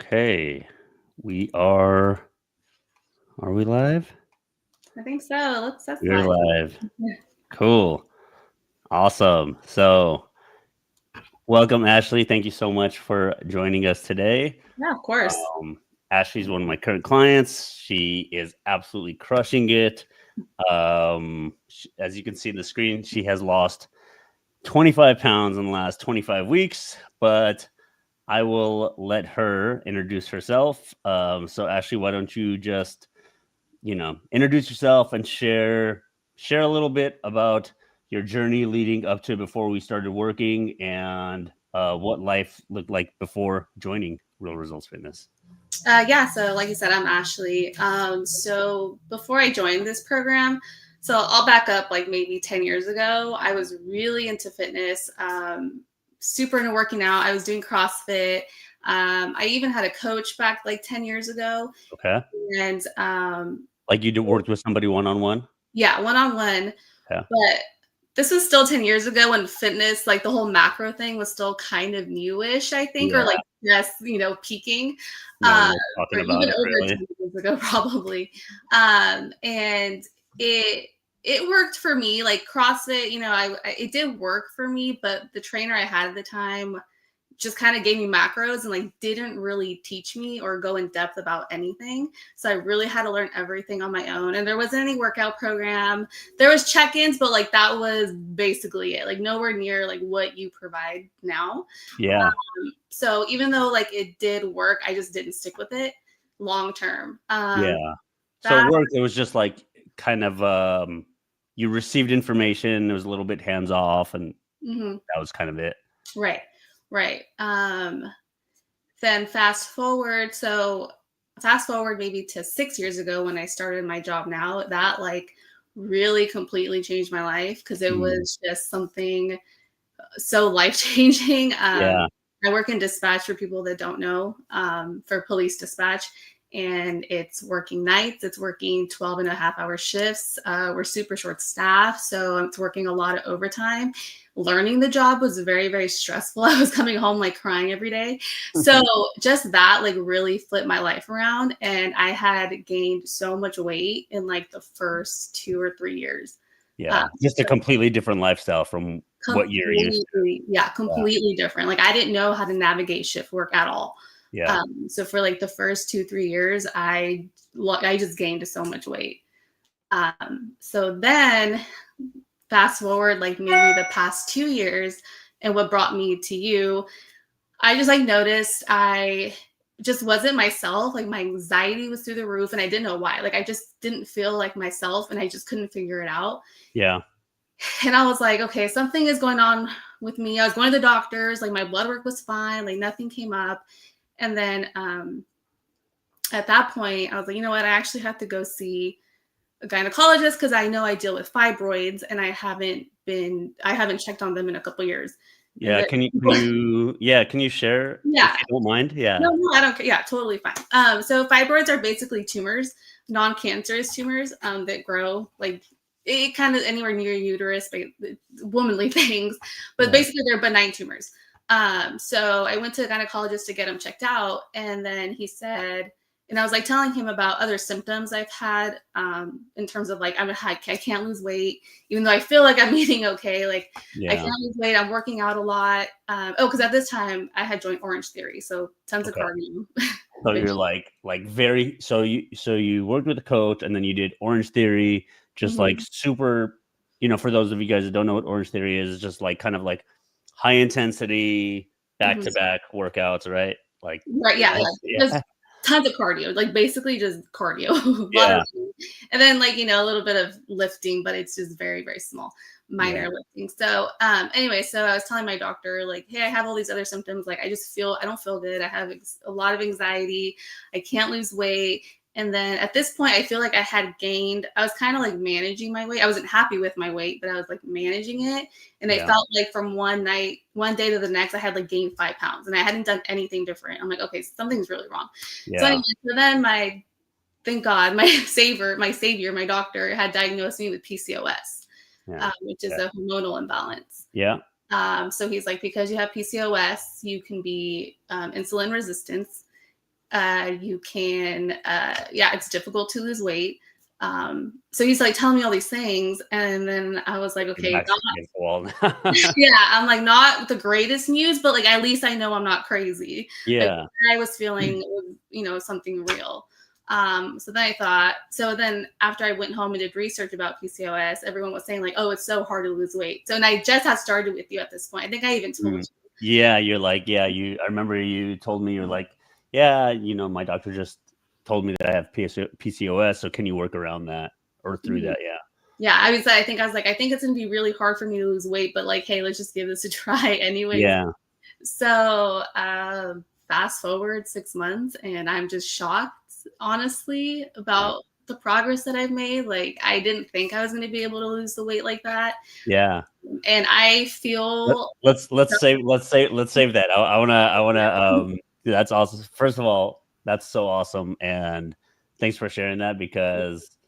Okay, we are we live? I think so. That's We're live. live. Cool. Awesome. So, welcome, Ashley. Thank you so much for joining us today. Yeah, of course. Um, Ashley's one of my current clients. She is absolutely crushing it. As you can see in the screen, she has lost 25 pounds in the last 25 weeks, but I will let her introduce herself. So, Ashley, why don't you just introduce yourself and share a little bit about your journey leading up to before we started working and what life looked like before joining Real Results Fitness. Yeah, so like you said, I'm Ashley. So before I joined this program, so I'll back up like maybe 10 years ago. I was really into fitness, super into working out. I was doing CrossFit. I even had a coach back like 10 years ago. Okay. And Like worked with somebody one-on-one? yeah, one-on-one. Yeah. But this was still 10 years ago when fitness, like the whole macro thing was still kind of newish, I think, or Yeah. like just, peaking. No one Uh, was talking or about even it over really. 10 years ago, probably. And it worked for me. Like CrossFit, it did work for me, but the trainer I had at the time just kind of gave me macros and like didn't really teach me or go in depth about anything. So I really had to learn everything on my own. And there wasn't any workout program. There was check-ins, but like that was basically it. Like nowhere near like what you provide now. Yeah. So even though like it did work, I just didn't stick with it long term. Yeah. So it That worked. It was just like kind of you received information, it was a little bit hands off, and mhm, that was kind of it. right, right. Then fast forward maybe to 6 years ago when I started my job now, that like really completely changed my life because it Mm. was just something so life changing. Yeah. I work in dispatch for people that don't know, for police dispatch, and it's working nights. It's working 12 and a half hour shifts. We're super short staffed, so it's working a lot of overtime. Learning the job was very, very stressful. I was coming home like crying every day. So just that like really flipped my life around. And I had gained so much weight in like the first 2 or 3 years. Yeah. Just a completely different lifestyle from what you're used to. Completely different. Like I didn't know how to navigate shift work at all. Yeah. So for like the first 2, 3 years, I just gained so much weight. So then fast forward like maybe the past 2 years, and what brought me to you, I just like noticed I just wasn't myself. Like my anxiety was through the roof, and I didn't know why. Like I just didn't feel like myself, and I just couldn't figure it out. Yeah. And I was like, okay, something is going on with me. I was going to the doctors, like my blood work was fine, like nothing came up. And then at that point, I was like, you know what? I actually have to go see a gynecologist because I know I deal with fibroids, and I haven't checked on them in a couple years. And Yeah. Can you share if yeah, you don't mind? Yeah. no, I don't care. Yeah, totally fine. So fibroids are basically tumors, non-cancerous tumors that grow like it kind of anywhere near your uterus, but womanly things. But Right. basically, they're benign tumors. So I went to a gynecologist to get them checked out, and then he said, and I was like telling him about other symptoms I've had in terms of like I can't lose weight, even though I feel like I'm eating okay. Like I Yeah. can't lose weight. I'm working out a lot. Because at this time I had joint Orange Theory, so tons of Okay. cardio. So you're like very so you worked with a coach and then you did Orange Theory, just like Mhm. super, for those of you guys that don't know what Orange Theory is, just like kind of like high intensity back Mhm. to back workouts, right? Like Right, yeah, yeah. just tons of cardio, like basically just cardio, a lot of Yeah. and then like, a little bit of lifting, but it's just very, very small, Yeah. minor lifting. So, anyway, so I was telling my doctor, like, hey, I have all these other symptoms. Like, I don't feel good. I have a lot of anxiety. I can't lose weight. And then at this point, I feel like I was kind of like managing my weight. I wasn't happy with my weight, but I was like managing it. And I Yeah. felt like from one day to the next, I had like gained 5 pounds and I hadn't done anything different. I'm like, okay, something's really wrong. So Yeah. anyway, so then thank God, my doctor had diagnosed me with PCOS, Yeah. which is Yeah. a hormonal imbalance. Yeah. So he's like, because you have PCOS, you can be insulin resistance. You can, yeah, it's difficult to lose weight. So he's like telling me all these things, and then I was like, Your okay, back's against the wall. yeah, I'm like, not the greatest news, but like at least I know I'm not crazy. Like Yeah. I was feeling, something real. So then I thought, so then after I went home and did research about PCOS, everyone was saying like, oh, it's so hard to lose weight. So, and I just had started with you at this point. I think I even told you. Yeah, you're like, yeah, I remember you told me, you're like, yeah, my doctor just told me that I have PCOS, so can you work around that or through that? Yeah. Yeah, I was like, I think it's gonna be really hard for me to lose weight, but like, hey, let's just give this a try anyways. Yeah. So fast forward 6 months, and I'm just shocked, honestly, about the progress that I've made. Like, I didn't think I was going to be able to lose the weight like that. Yeah. And I feel let's save that. I wanna that's awesome. First of all, that's so awesome, and thanks for sharing that, because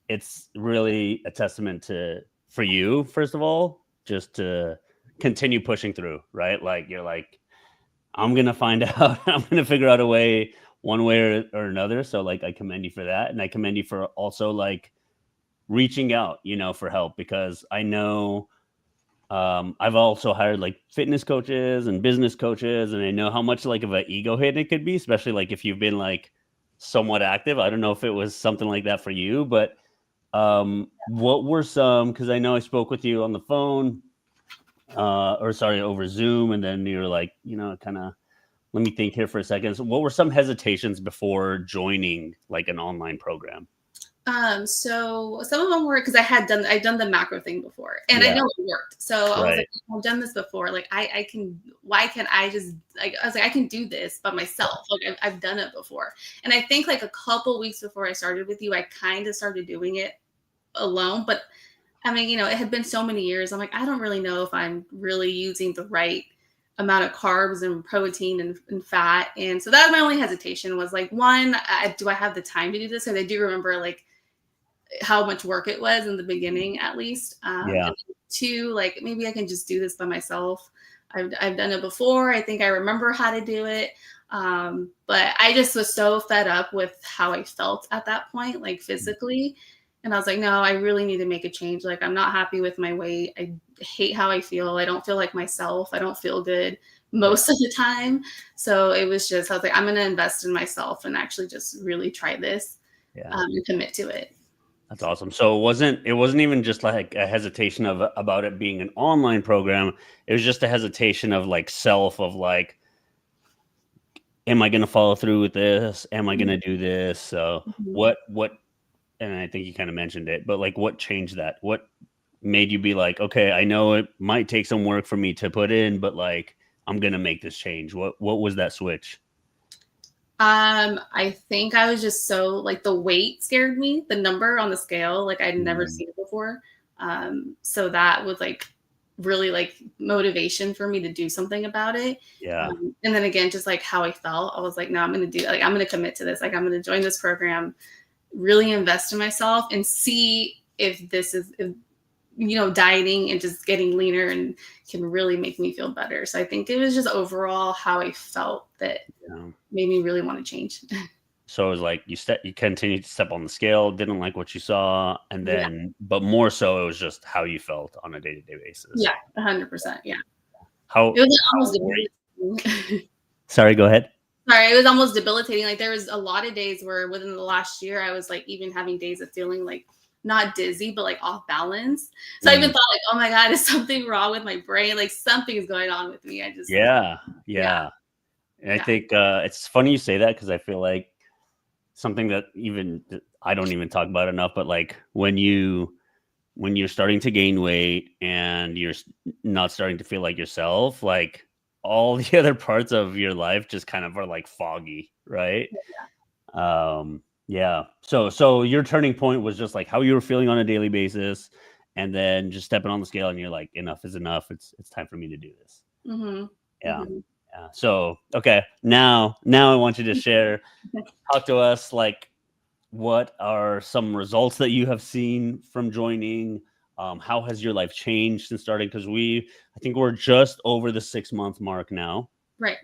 it's really a testament for you, first of all, just to continue pushing through, right? Like, you're like, I'm gonna find out, I'm gonna figure out a way, one way or another. So like, I commend you for that, and I commend you for also like reaching out, for help, because I know I've also hired like fitness coaches and business coaches, and I know how much like of an ego hit it could be, especially like if you've been like somewhat active. I don't know if it was something like that for you, but what were some, because I know I spoke with you on the phone, or sorry, over Zoom, and then you're like, kind of, let me think here for a second. So what were some hesitations before joining like an online program? So some of them were because I'd done the macro thing before, and I know it worked. So I was like, I've done this before. Like I can, why can't I just, like, I was like, I can do this by myself. Like I've done it before. And I think like a couple weeks before I started with you, I kind of started doing it alone. But I mean, it had been so many years. I'm like, I don't really know if I'm really using the right amount of carbs and protein and fat. And so that was my only hesitation, was like, one, do I have the time to do this? Because I do remember like how much work it was in the beginning, at least. And two, like, maybe I can just do this by myself. I've done it before. I think I remember how to do it. But I just was so fed up with how I felt at that point, like physically. And I was like, no, I really need to make a change. Like, I'm not happy with my weight. I hate how I feel. I don't feel like myself. I don't feel good most of the time. So it was just, I was like, I'm going to invest in myself and actually just really try this and commit to it. That's awesome. So it wasn't even just like a hesitation about it being an online program. It was just a hesitation of like of like, am I going to follow through with this? Am I going to do this? So what, and I think you kind of mentioned it, but like, what changed that? What made you be like, okay, I know it might take some work for me to put in, but like, I'm going to make this change. What was that switch? I think I was just so, like, the weight scared me, the number on the scale, like I'd never seen it before. So that was like really like motivation for me to do something about it. Yeah. And then again, just like how I felt, I was like, no, I'm going to commit to this. Like, I'm going to join this program, really invest in myself, and see if this is, dieting and just getting leaner and can really make me feel better. So I think it was just overall how I felt that made me really want to change. So it was like you continued to step on the scale, didn't like what you saw, and then, but more so, it was just how you felt on a day-to-day basis. Yeah, 100%. Yeah. How? It was almost debilitating. Sorry, go ahead. Sorry, it was almost debilitating. Like, there was a lot of days where within the last year, I was like even having days of feeling like not dizzy, but like off balance. So I even thought like, oh my God, is something wrong with my brain? Like, something is going on with me. I just yeah. And I think it's funny you say that, because I feel like something that even I don't even talk about enough, but like when you're starting to gain weight and you're not starting to feel like yourself, like all the other parts of your life just kind of are like foggy, right? So your turning point was just like how you were feeling on a daily basis, and then just stepping on the scale and you're like, enough is enough. It's time for me to do this. Yeah. So, okay. Now I want you to share, talk to us, like, what are some results that you have seen from joining? How has your life changed since starting? Because I think we're just over the 6-month mark now. Right.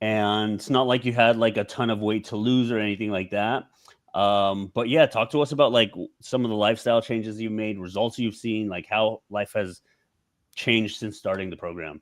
and it's not like you had like a ton of weight to lose or anything like that. But yeah, talk to us about like some of the lifestyle changes you've made, results you've seen, like how life has changed since starting the program.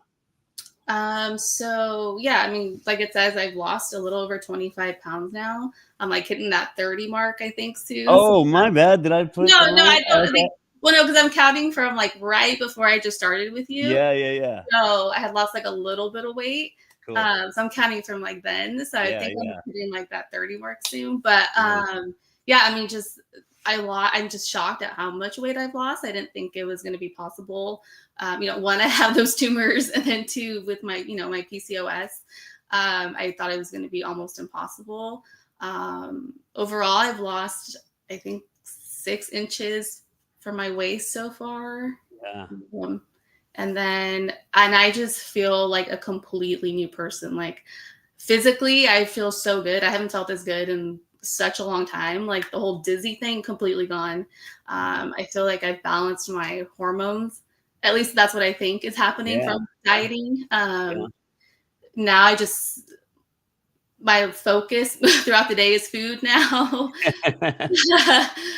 So yeah, I mean, like it says, I've lost a little over 25 pounds now. I'm like hitting that 30 mark, I think, soon. So, Oh, my bad. Did I put no, the no, wrong? I don't Okay. think. Well, no, because I'm counting from like right before I just started with you. Yeah, yeah, yeah. So I had lost like a little bit of weight. Cool. So I'm counting from like then. So I Yeah, think I'm yeah. hitting like that 30 mark soon. But Nice. yeah, I mean, just I'm just shocked at how much weight I've lost. I didn't think it was going to be possible. One, I have those tumors, and then two, with my my PCOS, I thought it was going to be almost impossible. Overall, I've lost, I think, 6 inches from my waist so far. Yeah. Um, and I just feel like a completely new person. Like physically, I feel so good. I haven't felt this good in such a long time. Like the whole dizzy thing, completely gone. I feel like I've balanced my hormones. At least that's what I think is happening Yeah. from dieting. Yeah. Now my focus throughout the day is food now.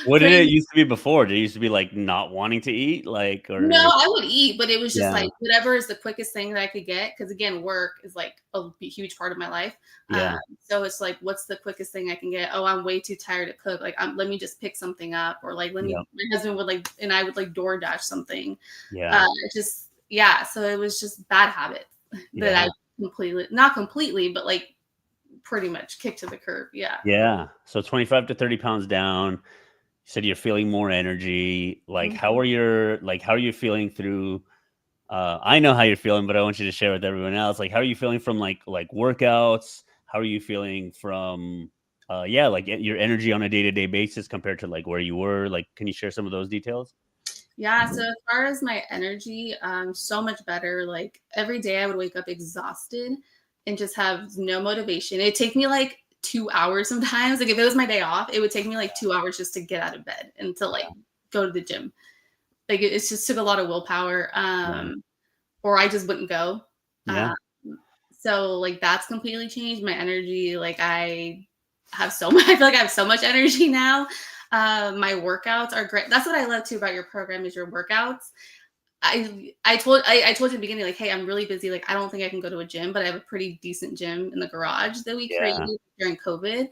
What did it Pretty used to be before? Did it used to be like not wanting to eat, like, No, or I would eat, but it was just yeah, like whatever is the quickest thing that I could get. Because again, work is like a huge part of my life. yeah, So it's like, what's the quickest thing I can get? Oh, I'm way too tired to cook. Like, let me just pick something up, or like, let yeah, me. My husband would like, and I would like DoorDash something. yeah, Just yeah. So it was just bad habits that yeah, I not completely, but like pretty much kicked to the curb. Yeah. yeah. So 25 to 30 pounds down. You said you're feeling more energy. Like, Mhm. how are you feeling through? I know how you're feeling, but I want you to share with everyone else. Like, how are you feeling from like workouts? How are you feeling from, yeah, like your energy on a day to day basis compared to like where you were? Like, can you share some of those details? Yeah, so as far as my energy, so much better. Like every day I would wake up exhausted and just have no motivation. It'd take me like 2 hours sometimes. Like if it was my day off, it would take me like 2 hours just to get out of bed and to like go to the gym. Like it just took a lot of willpower. Yeah, Or I just wouldn't go. yeah, Um, so like that's completely changed my energy. Like I have so much, I feel like I have so much energy now. My workouts are great. That's what I love too about your program is your workouts. I told you in the beginning, like, hey, I'm really busy. Like, I don't think I can go to a gym, but I have a pretty decent gym in the garage that we yeah, created during COVID.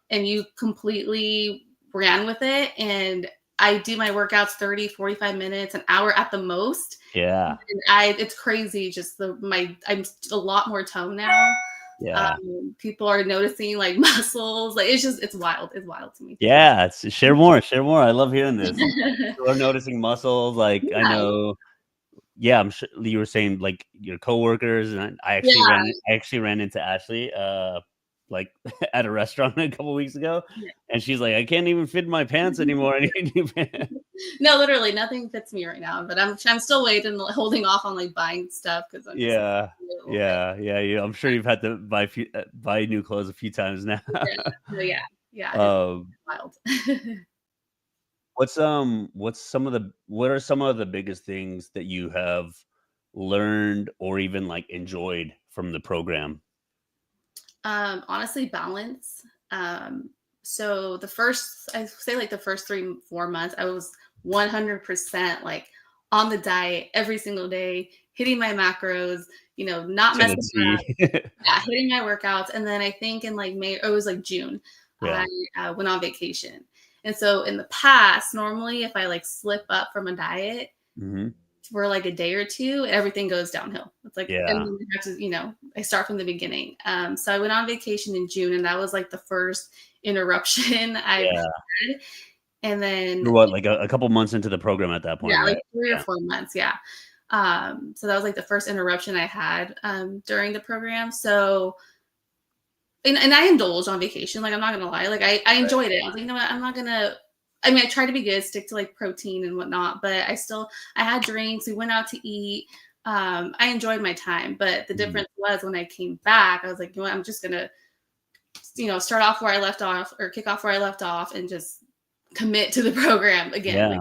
And you completely ran with it. And I do my workouts 30, 45 minutes, an hour at the most. yeah, And it's crazy. Just I'm a lot more toned now. yeah. People are noticing like muscles. Like it's wild. It's wild to me too. Yeah, share more, share more. I love hearing this. People are noticing muscles. Like I Yeah. know, yeah, I'm sure you were saying like your coworkers, and Yeah. I actually ran into Ashley, like at a restaurant a couple weeks ago, and she's like, I can't even fit in my pants anymore. I need new pants. No, literally nothing fits me right now. But I'm still waiting, holding off on like buying stuff because I'm just Yeah, a little bit. yeah, yeah, yeah. I'm sure you've had to buy new clothes a few times now. Yeah. So yeah, yeah, it's um, wild. what are some of the biggest things that you have learned or even like enjoyed from the program? Honestly, balance. So I say like the first 3, 4 months, I was 100% like on the diet every single day, hitting my macros, not To the messing T. yeah, hitting my workouts. And then I think in like May, or it was like June, Yeah. I went on vacation. And so in the past, normally if I like slip up from a diet Mhm. for like a day or two, everything goes downhill. It's like, and Yeah. then you have to, I start from the beginning. So I went on vacation in June, and that was like the first interruption I've Yeah. had. And then, You're what, like a couple months into the program at that yeah, point, like right? 3 or 4 months. Yeah. So that was like the first interruption I had during the program. So, and I indulged on vacation. Like, I'm not going to lie. Like, I Right. enjoyed it. I was like, you know what? I'm not going to, I mean, I tried to be good, stick to like protein and whatnot, but I had drinks. We went out to eat. I enjoyed my time, but the Mhm. difference was when I came back, I was like, you know what? I'm just going to, start off where I left off or kick off where I left off and just commit to the program again. Like,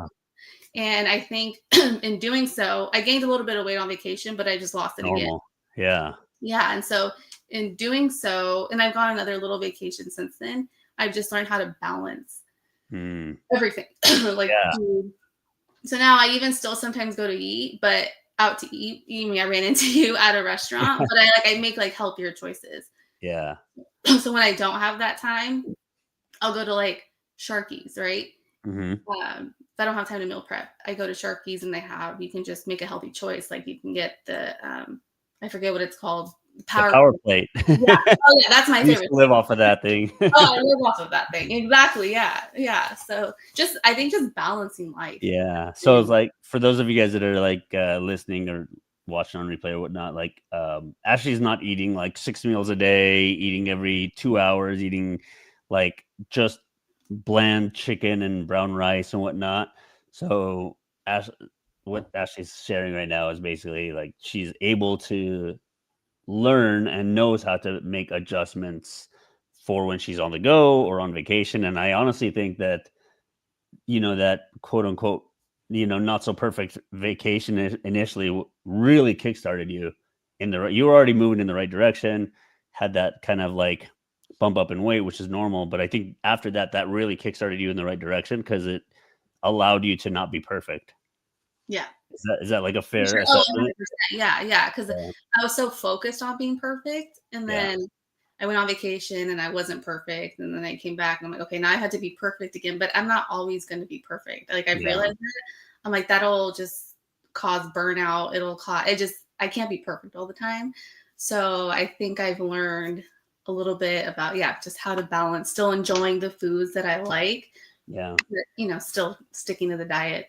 Yeah. and I think in doing so, I gained a little bit of weight on vacation, but I just lost it again. Normal. Yeah. Yeah. And so in doing so, and I've gone on other little vacations since then, I've just learned how to balance everything. Like Yeah. food. So now I even still sometimes go to eat, but out to eat. You mean I ran into you at a restaurant, but I make like healthier choices. Yeah. So when I don't have that time, I'll go to like Sharky's, right? Hmm. If I don't have time to meal prep, I go to Sharky's and you can just make a healthy choice. Like you can get the, I forget what it's called, The power. power plate. Yeah. Oh yeah, that's my We used favorite to live thing. off of that thing. Oh, I live off of that thing. Exactly. Yeah. Yeah. So I think just balancing life. Yeah. So it's And like for those of you guys that are like listening or watching on replay or whatnot, like Ashley's not eating like 6 meals a day, eating every 2 hours, eating like just bland chicken and brown rice and whatnot. So what Ashley's sharing right now is basically like she's able to learn and knows how to make adjustments for when she's on the go or on vacation. And I honestly think that that quote unquote, not so perfect vacation initially really kickstarted you you were already moving in the right direction, had that kind of like bump up in weight, which is normal. But I think after that really kickstarted you in the right direction because it allowed you to not be perfect. yeah. Is that like a For fair sure. Oh, assessment? 100%. Yeah, yeah. Because Yeah. I was so focused on being perfect, and Yeah. then I went on vacation and I wasn't perfect, and then I came back and I'm like, okay, now I had to be perfect again. But I'm not always going to be perfect. Like I Yeah. realized that. I'm like that'll just cause burnout. It'll cause it just I can't be perfect all the time. So I think I've learned a little bit about just how to balance, still enjoying the foods that I like, Yeah. but still sticking to the diet.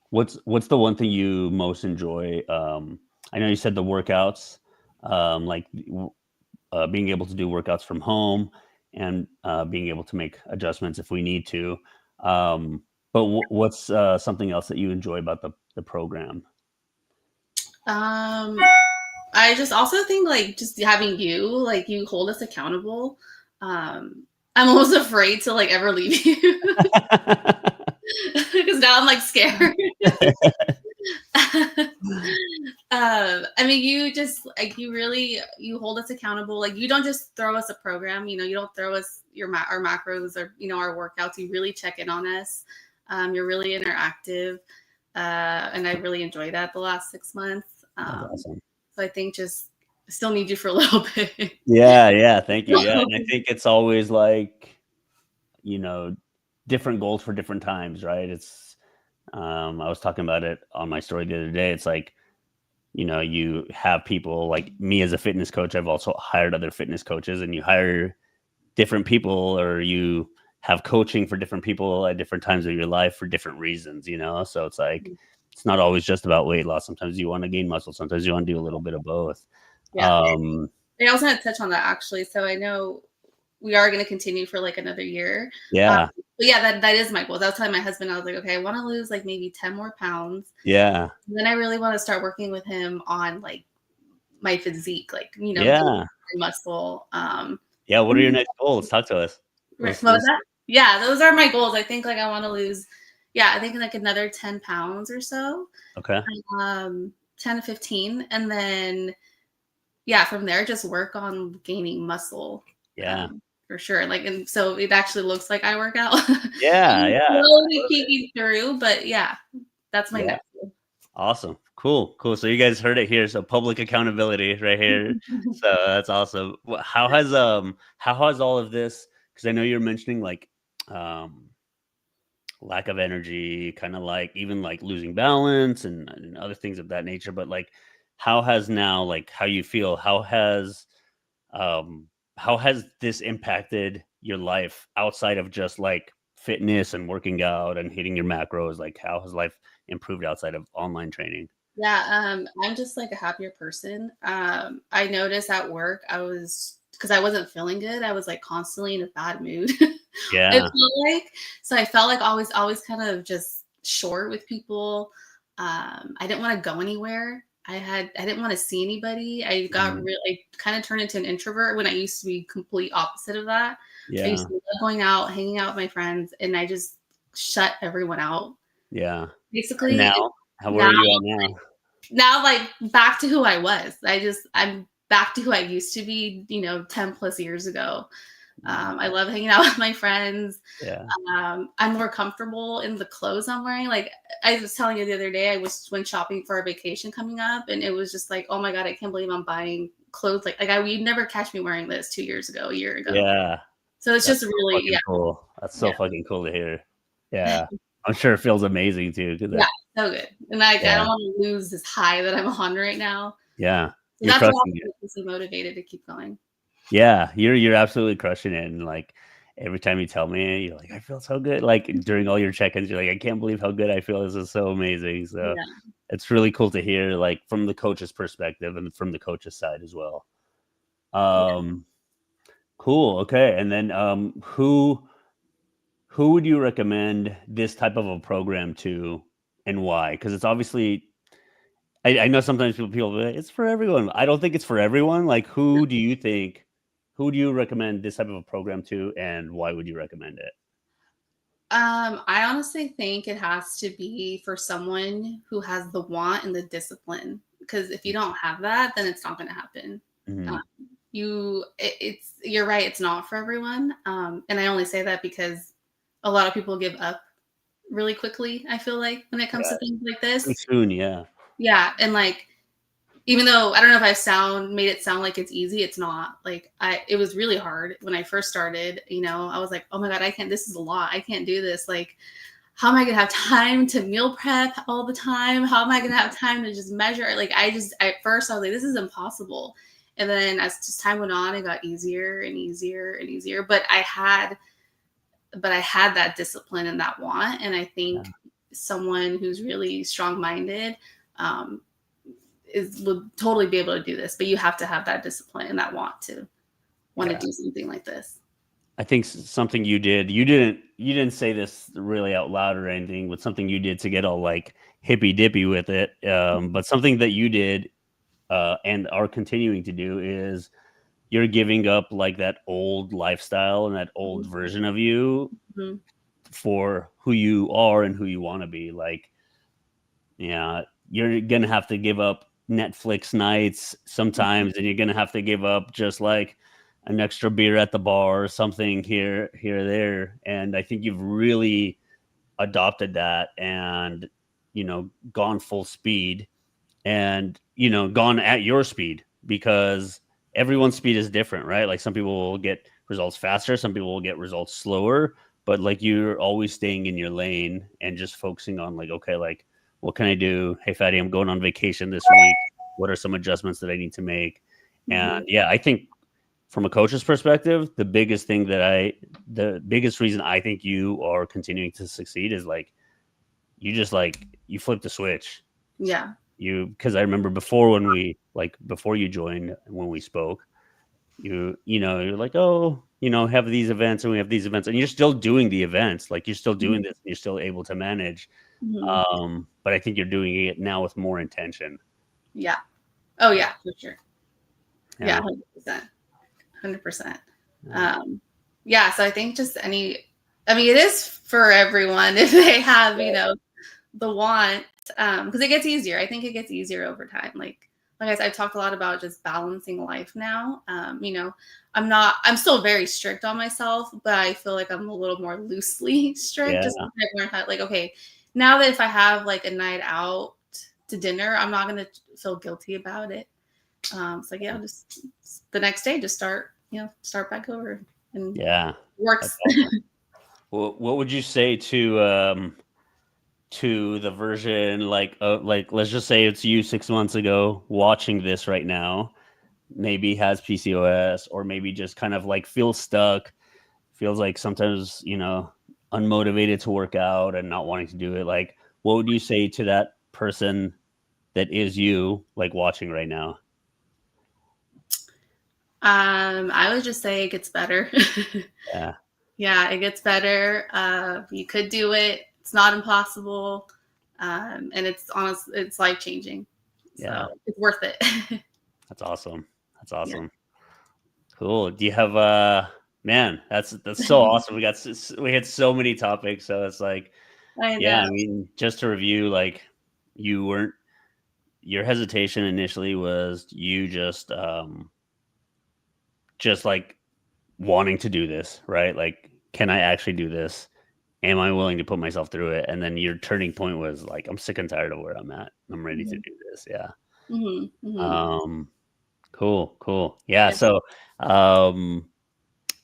What's the one thing you most enjoy? I know you said the workouts, like being able to do workouts from home and being able to make adjustments if we need to. But what's something else that you enjoy about the program? Um, I just also think like just having like you hold us accountable. I'm almost afraid to like ever leave you because now I'm like scared. I mean, you just like you hold us accountable. Like you don't just throw us a program. You don't throw us our macros or our workouts. You really check in on us. You're really interactive, and I really enjoyed that the last 6 months. That's awesome. So I think just I still need you for a little bit. Yeah, thank you. Yeah, and I think it's always like, different goals for different times, right? It's I was talking about it on my story the other day. It's like, you have people like me as a fitness coach. I've also hired other fitness coaches, and you hire different people, or you have coaching for different people at different times of your life for different reasons, So it's like, it's not always just about weight loss. Sometimes you want to gain muscle. Sometimes you want to do a little bit of both. Yeah. I also want to touch on that actually. So I know we are going to continue for like another year. Yeah. But yeah, that is my goal. I was telling my husband, I was like, okay, I want to lose like maybe 10 more pounds. Yeah. And then I really want to start working with him on like my physique, like, Yeah. muscle. Yeah. What are your next goals? Talk to us. What was that? Yeah, those are my goals. I think like I want to lose, I think like another 10 pounds or so. Okay. 10 to 15. And then, from there, just work on gaining muscle. Yeah. For sure. Like, and so it actually looks like I work out. Yeah. Slowly peeking through, but that's my next goal. Awesome. Cool. So you guys heard it here. So public accountability right here. So that's awesome. How has all of this, because I know you're mentioning like lack of energy, kind of like even like losing balance and other things of that nature, but like how has now, like how you feel, how has this impacted your life outside of just like fitness and working out and hitting your macros? Like how has life improved outside of online training? Yeah, I'm just like a happier person. I noticed at work because I wasn't feeling good. I was like constantly in a bad mood. It Yeah. felt like so I felt like always kind of just short with people. I didn't want to go anywhere. I didn't want to see anybody. I got really I kind of turned into an introvert when I used to be complete opposite of that. I Yeah. used to love going out, hanging out with my friends, and I just shut everyone out. Yeah. And Basically, now, where now are you at now? now like back to who I was. I'm back to who I used to be, 10 plus years ago. I love hanging out with my friends. Yeah. I'm more comfortable in the clothes I'm wearing. Like I was telling you the other day, I went shopping for a vacation coming up, and it was just like, oh my God, I can't believe I'm buying clothes. You'd never catch me wearing this 2 years ago, a year ago. Yeah. So it's That's just so really, fucking cool. That's so yeah, fucking cool to hear. Yeah. I'm sure it feels amazing too. yeah, so good. And I Yeah. don't want to lose this high that I'm on right now. Yeah. So You're that's what crushing it. makes me motivated to keep going. Yeah. You're absolutely crushing it. And like every time you tell me, you're like, I feel so good. Like during all your check-ins, you're like, I can't believe how good I feel. This is so amazing. So Yeah. it's really cool to hear, like from the coach's perspective and from the coach's side as well. Yeah. Cool. Okay. And then who would you recommend this type of a program to and why? Because it's obviously I know sometimes people be like, it's for everyone. I don't think it's for everyone. Like who do you recommend this type of a program to and why would you recommend it? I honestly think it has to be for someone who has the want and the discipline. Because if you don't have that, then it's not going to happen. Mm-hmm. You're right. It's not for everyone. And I only say that because a lot of people give up really quickly. I feel like when it comes Yeah. to things like Too this, soon, yeah. yeah. And like, even though I don't know if I've made it sound like it's easy, it's not. Like it was really hard when I first started. I was like, oh my God, I can't. This is a lot. I can't do this. Like, how am I gonna have time to meal prep all the time? How am I gonna have time to just measure? Like, at first I was like, this is impossible. And then as just time went on, it got easier and easier and easier. But I had that discipline and that want. And I think someone who's really strong-minded would totally be able to do this. But you have to have that discipline and that want to do something like this. I think something you didn't say this really out loud or anything, but something you did to get all like hippy dippy with it. But something that you did and are continuing to do is you're giving up like that old lifestyle and that old version of you Mm-hmm. for who you are and who you want to be. Like, yeah, you're gonna have to give up Netflix nights sometimes, and you're gonna have to give up just like an extra beer at the bar or something here, there. And I think you've really adopted that and gone full speed and gone at your speed because everyone's speed is different, right? Like some people will get results faster, some people will get results slower, but like you're always staying in your lane and just focusing on like, okay, like what can I do? Hey Fatty, I'm going on vacation this week. What are some adjustments that I need to make? And yeah, I think from a coach's perspective, the biggest reason I think you are continuing to succeed is like you flip the switch. Yeah. Because I remember before before you joined, when we spoke, you're like, oh, have these events and we have these events, and you're still doing the events, like you're still doing this, and you're still able to manage. Mm-hmm. But I think you're doing it now with more intention. Yeah. Oh yeah, for sure. Yeah. 100%. 100%. Yeah. So I think it is for everyone if they have, the want, because it gets easier. I think it gets easier over time. Like I said, I've talked a lot about just balancing life now. I'm still very strict on myself, but I feel like I'm a little more loosely strict. Yeah. Just I've learned how, like, okay, now that if I have like a night out to dinner, I'm not going to feel guilty about it. It's like, yeah, just the next day, just start back over and works. Awesome. Well, what would you say to the version like let's just say it's you 6 months ago watching this right now, maybe has PCOS or maybe just kind of like feels stuck, feels like sometimes unmotivated to work out and not wanting to do it. Like what would you say to that person that is you, like watching right now? I would just say it gets better. Yeah. Yeah, it gets better. You could do it. It's not impossible. And it's life changing. Yeah. So it's worth it. That's awesome. Yeah. Cool. Do you have man, that's so awesome. We had so many topics, so it's like I know. yeah, I mean, just to review, like you weren't your hesitation initially was you just like wanting to do this, right? Like, can I actually do this? Am I willing to put myself through it? And then your turning point was like, I'm sick and tired of where I'm at. I'm ready to Mhm. do this. Yeah. Mhm. Mhm. Um, cool. Yeah. Yeah. So,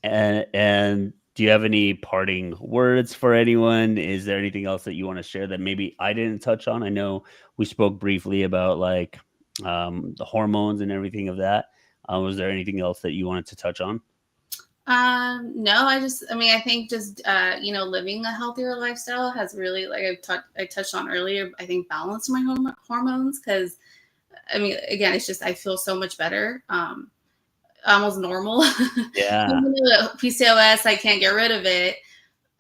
and do you have any parting words for anyone? Is there anything else that you want to share that maybe I didn't touch on? I know we spoke briefly about like the hormones and everything of that. Was there anything else that you wanted to touch on? No, I mean, I think just, living a healthier lifestyle has really, like I touched on earlier, I think balanced my hormones. Cause I mean, again, it's just, I feel so much better. Almost normal. Yeah. Even though PCOS, I can't get rid of it,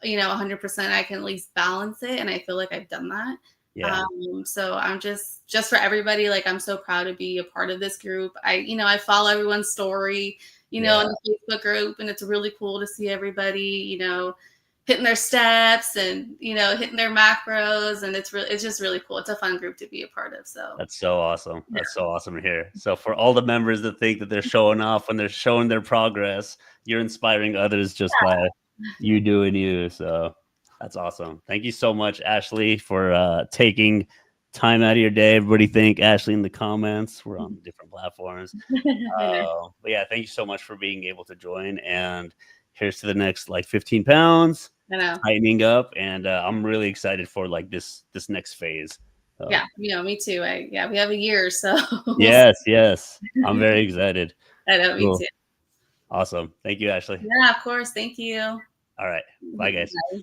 100%, I can at least balance it. And I feel like I've done that. Yeah. So I'm just for everybody, like, I'm so proud to be a part of this group. I follow everyone's story, Yeah. in the Facebook group, and it's really cool to see everybody, hitting their steps and, hitting their macros. And it's just really cool. It's a fun group to be a part of. So That's so awesome. yeah. That's so awesome to hear. So for all the members that think that they're showing off when they're showing their progress, you're inspiring others just by you doing you. So that's awesome. Thank you so much, Ashley, for taking time out of your day. Everybody thank Ashley in the comments. We're on different platforms. I know. But yeah, thank you so much for being able to join. And here's to the next like 15 pounds, I know. tightening up. And I'm really excited for like this next phase. So, Yeah, me too. We have a year, so we'll see. yes. I'm very excited. I know, me Cool. too. Awesome. Thank you, Ashley. Yeah, of course. Thank you. All right. Bye, guys. Bye.